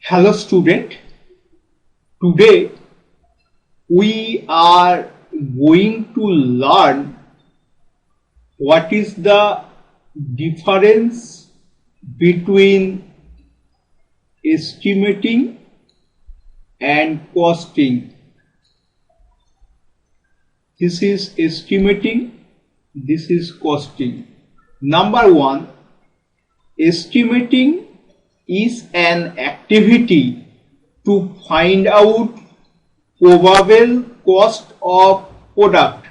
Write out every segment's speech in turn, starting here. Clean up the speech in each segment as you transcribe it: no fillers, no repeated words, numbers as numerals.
Hello student, today we are going to learn what is the difference between estimating and costing. This is estimating, this is costing. Number one, estimating is an activity to find out probable cost of product.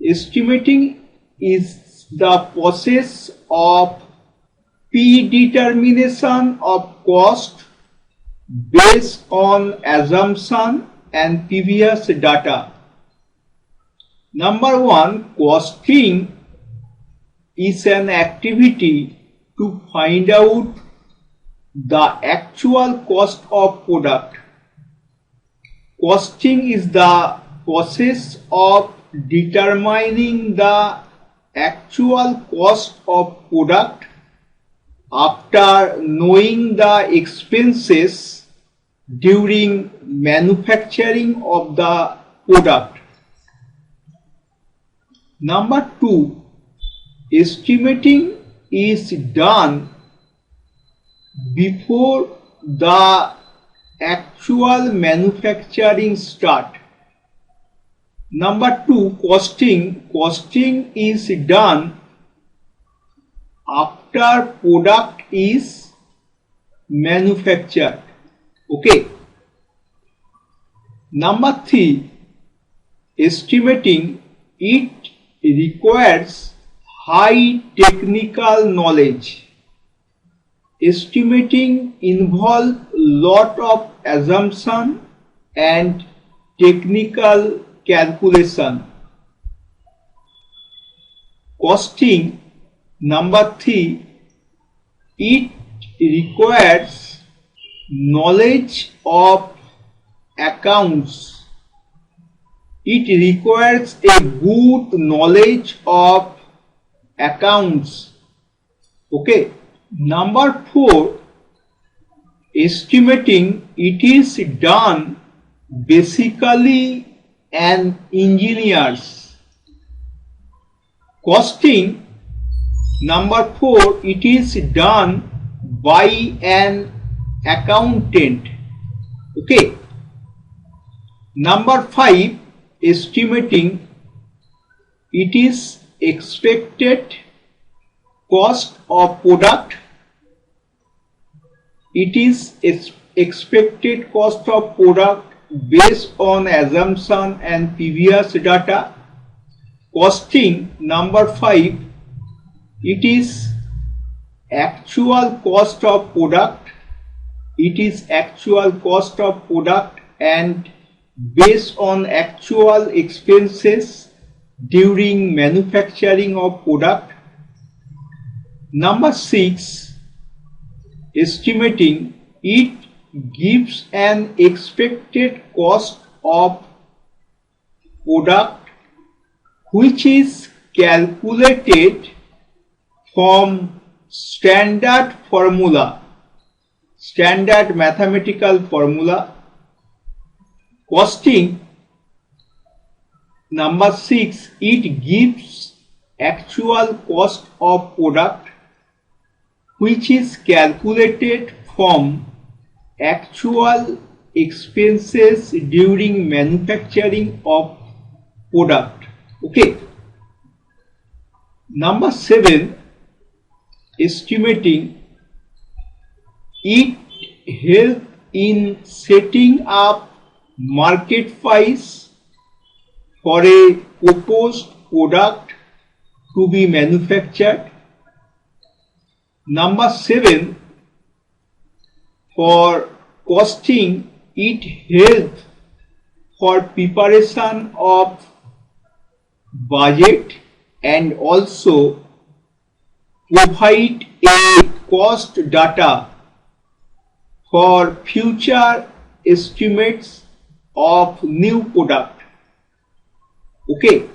Estimating is the process of predetermination of cost based on assumption and previous data. Number one, costing is an activity to find out the actual cost of product. Costing is the process of determining the actual cost of product after knowing the expenses during manufacturing of the product. Number two, estimating is done before the actual manufacturing start. Number two, costing is done after product is manufactured. Okay. Number three, estimating, it requires high technical knowledge. Estimating involves lot of assumption and technical calculation. Costing, number three, it requires knowledge of accounts. It requires a good knowledge of accounts. Okay. Number four, estimating, it is done basically an engineers. Costing, number four, it is done by an accountant. Okay. Number five, estimating, it is expected cost of product. It is expected cost of product based on assumption and previous data. Costing, number five, it is actual cost of product. It is actual cost of product and based on actual expenses during manufacturing of product. Number six, estimating, it gives an expected cost of product which is calculated from standard formula, standard mathematical formula. Costing, number six, it gives actual cost of product which is calculated from actual expenses during manufacturing of product. Okay. Number seven, estimating, it helps in setting up market price for a proposed product to be manufactured. Number seven, for costing, it helps for preparation of budget and also provide a cost data for future estimates of new product. Okay.